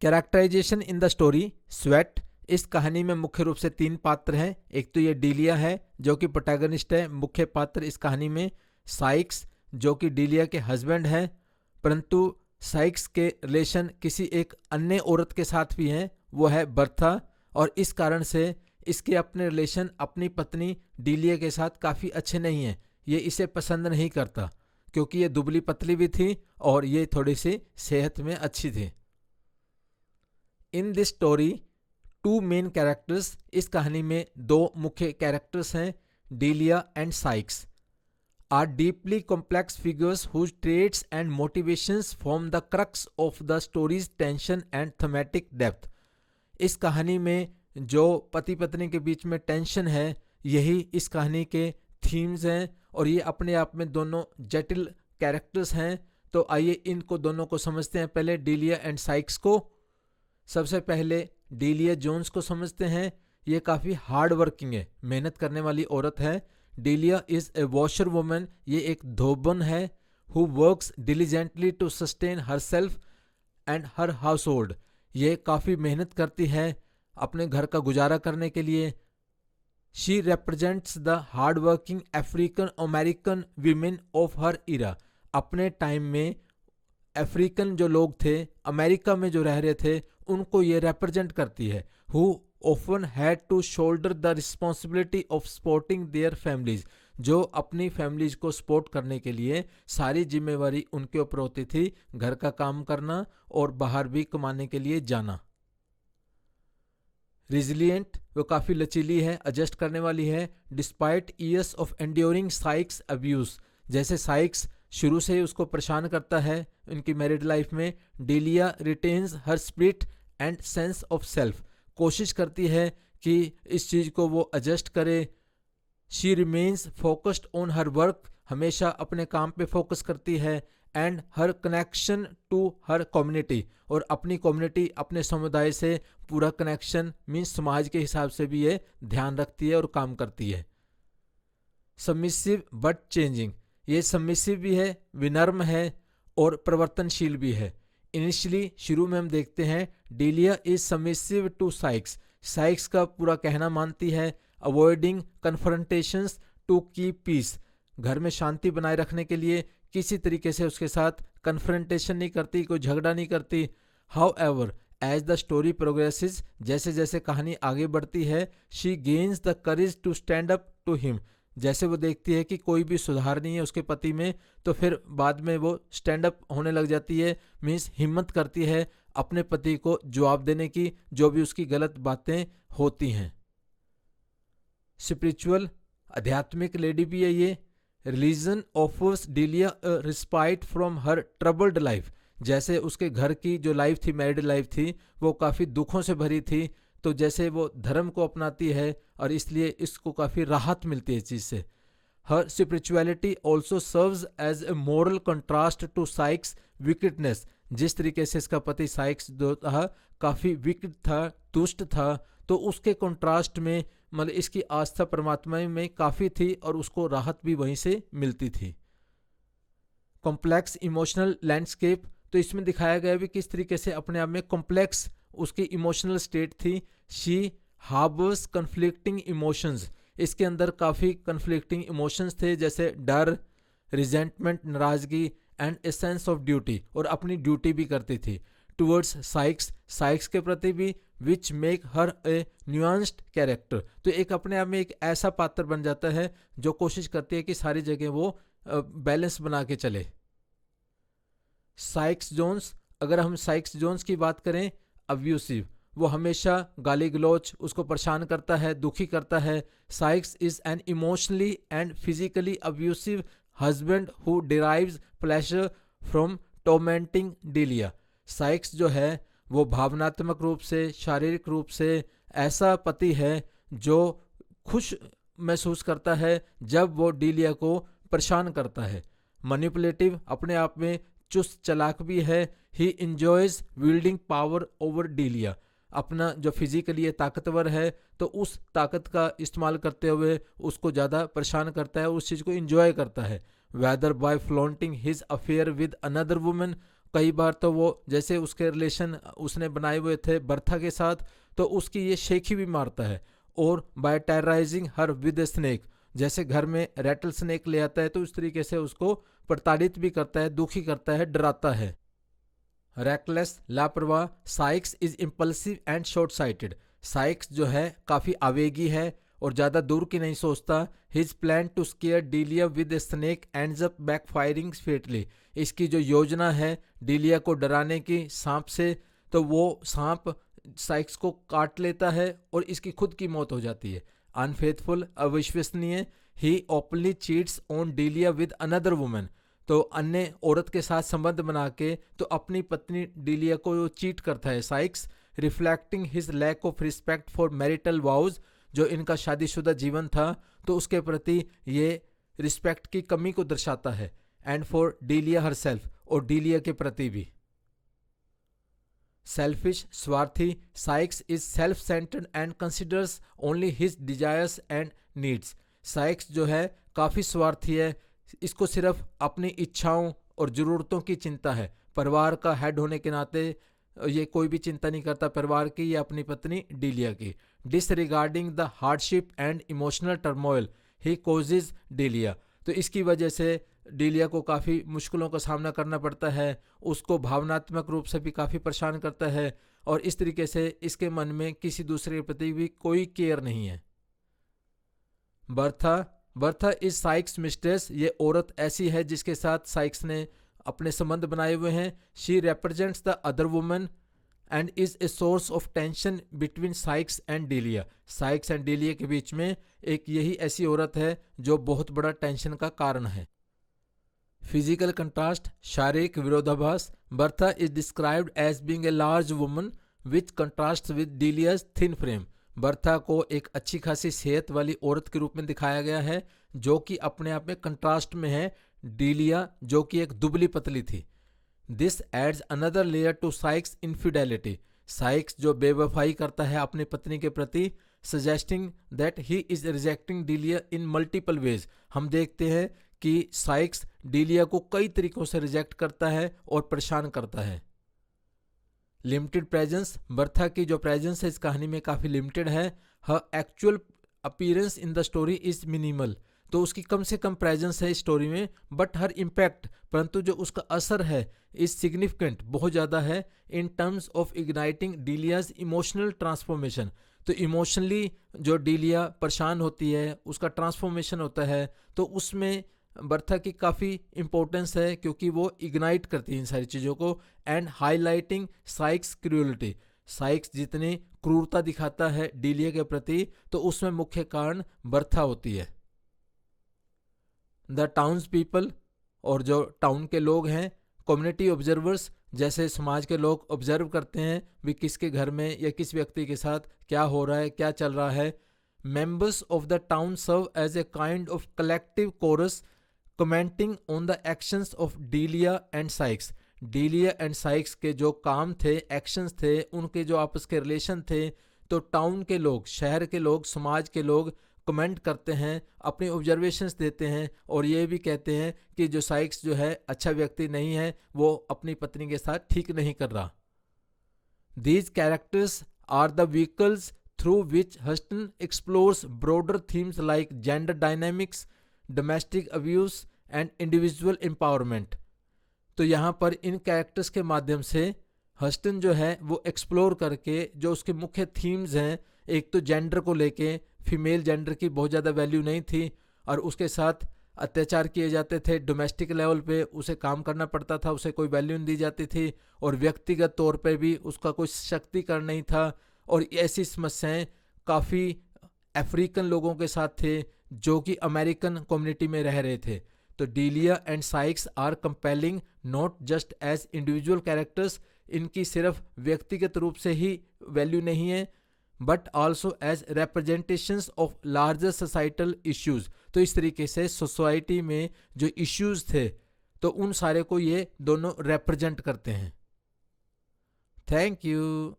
Characterisation in the story sweat. इस कहानी में मुख्य रूप से 3 पात्र हैं। एक तो ये डीलिया है जो कि प्रोटैगनिस्ट है, मुख्य पात्र इस कहानी में। साइक्स जो कि डीलिया के हस्बैंड हैं, परंतु साइक्स के रिलेशन किसी एक अन्य औरत के साथ भी हैं, वो है बर्था। और इस कारण से इसके अपने रिलेशन अपनी पत्नी डीलिया के साथ काफ़ी अच्छे नहीं हैं। ये इसे पसंद नहीं करता क्योंकि ये दुबली पतली भी थी और ये थोड़ी सी सेहत में अच्छी थी। In this story 2 main characters. इस कहानी में 2 मुख्य कैरेक्टर्स हैं, Delia and Sykes are deeply complex figures whose traits and motivations form the crux of the story's tension and thematic depth। इस कहानी में जो पति पत्नी के बीच में टेंशन है, यही इस कहानी के थीम्स हैं और ये अपने आप में दोनों जटिल कैरेक्टर्स हैं। तो आइए इनको दोनों को समझते हैं। पहले डीलिया एंड साइक्स को। सबसे पहले डीलिया जोन्स को समझते हैं। ये काफ़ी हार्ड वर्किंग है, मेहनत करने वाली औरत है। Delia is a washerwoman, ये एक धोबन है। Who works diligently to sustain herself and her household. ये काफ़ी मेहनत करती है अपने घर का गुजारा करने के लिए। She represents the hard working African American women of her era. अपने टाइम में अफ्रीकन जो लोग थे, अमेरिका में जो रह रहे थे, उनको ये रिप्रेजेंट करती है। Who often had to shoulder the responsibility of supporting their families। जो अपनी फैमिलीज को सपोर्ट करने के लिए सारी जिम्मेवारी उनके ऊपर होती थी, घर का काम करना और बाहर भी कमाने के लिए जाना। रिजिलियंट, वो काफ़ी लचीली है, एडजस्ट करने वाली है। Despite years of enduring Sikes abuse. जैसे साइक्स शुरू से ही उसको परेशान करता है उनकी मैरिड लाइफ में, Delia retains her spirit and sense of self. कोशिश करती है कि इस चीज़ को वो एडजस्ट करे। She remains focused on her work, हमेशा अपने काम पे फोकस करती है। And her connection to her community, और अपनी कम्युनिटी अपने समुदाय से पूरा कनेक्शन मीन्स समाज के हिसाब से भी ये ध्यान रखती है और काम करती है। सबमिसिव बट चेंजिंग, ये सबमिसिव भी है, विनम्र है और परिवर्तनशील भी है। इनिशियली शुरू में हम देखते हैं Delia is submissive to Sykes. Sykes का पूरा कहना मानती है। Avoiding confrontations to keep peace, घर में शांति बनाए रखने के लिए किसी तरीके से उसके साथ कन्फ्रंटेशन नहीं करती, कोई झगड़ा नहीं करती। However as the story progresses, जैसे जैसे कहानी आगे बढ़ती है, she gains the courage to stand up to him. जैसे वो देखती है कि कोई भी सुधार नहीं है उसके पति में, तो फिर बाद में वो स्टैंड अप होने लग जाती है, मीन्स हिम्मत करती है अपने पति को जवाब देने की, जो भी उसकी गलत बातें होती हैं। स्पिरिचुअल, आध्यात्मिक लेडी भी है ये। Religion offers Delia a respite from her troubled life. जैसे उसके घर की जो लाइफ थी, मैरिड लाइफ थी, वो काफ़ी दुखों से भरी थी, तो जैसे वो धर्म को अपनाती है और इसलिए इसको काफ़ी राहत मिलती है इस चीज़ से। Her spirituality also serves as a moral contrast to Sykes wickedness. जिस तरीके से इसका पति साइक्स जो था काफ़ी विकेड था, दुष्ट था, तो उसके कंट्रास्ट में मतलब इसकी आस्था परमात्मा में काफ़ी थी और उसको राहत भी वहीं से मिलती थी। कॉम्प्लेक्स इमोशनल लैंडस्केप, तो इसमें दिखाया गया भी किस तरीके से अपने आप में कॉम्प्लेक्स उसकी इमोशनल स्टेट थी। शी हार्बर्स कन्फ्लिक्टिंग इमोशंस, इसके अंदर काफ़ी कन्फ्लिक्टिंग इमोशंस थे, जैसे डर, रिजेंटमेंट, नाराज़गी and a sense of duty, और अपनी ड्यूटी भी करती थी टूवर्ड्स साइक्स, साइक्स के प्रति भी, which make her A nuanced character. तो एक अपने आप में एक ऐसा पात्र बन जाता है जो कोशिश करती है कि सारी जगह वो बैलेंस बना के चले। साइक्स जोन्स, अगर हम साइक्स जोन्स की बात करें, अब्यूसिव, वो हमेशा गाली गलौच उसको परेशान करता है, दुखी करता है। Sykes is an emotionally and physically abusive husband who derives pleasure from tormenting Delia. Sykes जो है वो भावनात्मक रूप से, शारीरिक रूप से ऐसा पति है जो खुश महसूस करता है जब वो डीलिया को परेशान करता है। मैनिपुलेटिव, अपने आप में चुस्त चालाक भी है। He enjoys wielding power over Delia, अपना जो फिजिकली ताकतवर है तो उस ताकत का इस्तेमाल करते हुए उसको ज़्यादा परेशान करता है, उस चीज़ को इंजॉय करता है। Whether by flaunting his affair with another woman कई बार तो वो जैसे उसके रिलेशन उसने बनाए हुए थे बर्था के साथ, तो उसकी ये शेखी भी मारता है। और by terrorising her with snake, जैसे घर में रेटल स्नेक ले आता है तो उस तरीके से उसको प्रताड़ित भी करता है, दुखी करता है, डराता है। रेकलेस, लापरवाह, Sikes is impulsive and short sighted. Sikes जो है काफ़ी आवेगी है और ज़्यादा दूर की नहीं सोचता। His plan to scare Delia with snake ends up backfiring fatally. इसकी जो योजना है डीलिया को डराने की सांप से, तो वो सांप साइक्स को काट लेता है और इसकी खुद की मौत हो जाती है। अनफेथफुल, अविश्वसनीय, he openly cheats on Delia with another woman. तो अन्य औरत के साथ संबंध बना के तो अपनी पत्नी डीलिया को चीट करता है Sikes, reflecting his lack of respect for marital vows. जो इनका शादीशुदा जीवन था तो उसके प्रति ये रिस्पेक्ट की कमी को दर्शाता है। एंड फॉर डीलिया हरसेल्फ, और डीलिया के प्रति भी। सेल्फिश, स्वार्थी, Sikes is self centred and considers only his desires and needs. Sikes जो है काफ़ी स्वार्थी है, इसको सिर्फ अपनी इच्छाओं और ज़रूरतों की चिंता है। परिवार का हेड होने के नाते ये कोई भी चिंता नहीं करता परिवार की या अपनी पत्नी डीलिया की। Disregarding the hardship and emotional turmoil he causes Delia. तो इसकी वजह से डीलिया को काफ़ी मुश्किलों का सामना करना पड़ता है, उसको भावनात्मक रूप से भी काफ़ी परेशान करता है और इस तरीके से इसके मन में किसी दूसरे के प्रति भी कोई केयर नहीं है। Bertha is Sikes mistress. ये औरत ऐसी है जिसके साथ साइक्स ने अपने संबंध बनाए हुए हैं। She represents the other woman and is a source of tension between Sykes and Delia. Sykes and Delia के बीच में एक यही ऐसी औरत है जो बहुत बड़ा टेंशन का कारण है। फिजिकल कंट्रास्ट, शारीरिक विरोधाभास। Bertha is described as being a large woman which contrast with Delia's thin frame. Bertha को एक अच्छी खासी सेहत वाली औरत के रूप में दिखाया गया है जो कि अपने आप में कंट्रास्ट में है डीलिया जो कि एक दुबली पतली थी। This adds another layer to Sykes infidelity. Sykes जो बेवफाई करता है अपनी पत्नी के प्रति, suggesting that he is rejecting Delia in multiple ways. हम देखते हैं कि साइक्स डीलिया को कई तरीकों से रिजेक्ट करता है और परेशान करता है। लिमिटेड प्रेजेंस, बर्था की जो प्रेजेंस है इस कहानी में काफ़ी लिमिटेड है। Her actual appearance in the story is minimal. तो उसकी कम से कम प्रेजेंस है इस स्टोरी में, बट हर इम्पैक्ट, परंतु जो उसका असर है इज सिग्निफिकेंट, बहुत ज़्यादा है in terms of igniting Delia's emotional transformation. तो इमोशनली जो डीलिया परेशान होती है उसका ट्रांसफॉर्मेशन होता है, तो उसमें बर्था की काफ़ी इंपॉर्टेंस है क्योंकि वो इग्नाइट करती है इन सारी चीज़ों को। एंड हाईलाइटिंग साइक्स क्रूअलिटी, साइक्स जितनी क्रूरता दिखाता है डीलिया के प्रति तो उसमें मुख्य कारण बर्था होती है। द टाउन्स पीपल, और जो टाउन के लोग हैं, कम्युनिटी ऑब्जर्वर्स, जैसे समाज के लोग ऑब्जर्व करते हैं भी किसके घर में या किस व्यक्ति के साथ क्या हो रहा है, क्या चल रहा है। Members of the town serve as a kind of collective chorus commenting on the actions of Delia and Sykes. Delia and Sykes के जो काम थे, एक्शंस थे, उनके जो आपस के रिलेशन थे, तो टाउन के लोग, शहर के लोग, समाज के लोग कमेंट करते हैं, अपनी ऑब्जर्वेशंस देते हैं और ये भी कहते हैं कि जो साइक्स जो है अच्छा व्यक्ति नहीं है, वो अपनी पत्नी के साथ ठीक नहीं कर रहा। These characters are the vehicles through which Hurston explores broader themes like gender dynamics, domestic abuse and individual empowerment. तो यहाँ पर इन कैरेक्टर्स के माध्यम से हस्टन जो है वो एक्सप्लोर करके जो उसके मुख्य थीम्स हैं, एक तो जेंडर को लेके, फीमेल जेंडर की बहुत ज़्यादा वैल्यू नहीं थी और उसके साथ अत्याचार किए जाते थे डोमेस्टिक लेवल पे, उसे काम करना पड़ता था, उसे कोई वैल्यू नहीं दी जाती थी और व्यक्तिगत तौर पे भी उसका कोई शक्तिकरण नहीं था। और ऐसी समस्याएं काफ़ी अफ्रीकन लोगों के साथ थे जो कि अमेरिकन कम्युनिटी में रह रहे थे। तो Delia and Sykes are compelling not just as individual characters, इनकी सिर्फ व्यक्तिगत रूप से ही वैल्यू नहीं है but also as representations of larger societal issues. तो इस तरीके से सोसाइटी में जो इश्यूज थे तो उन सारे को ये दोनों रिप्रेजेंट करते हैं। Thank you.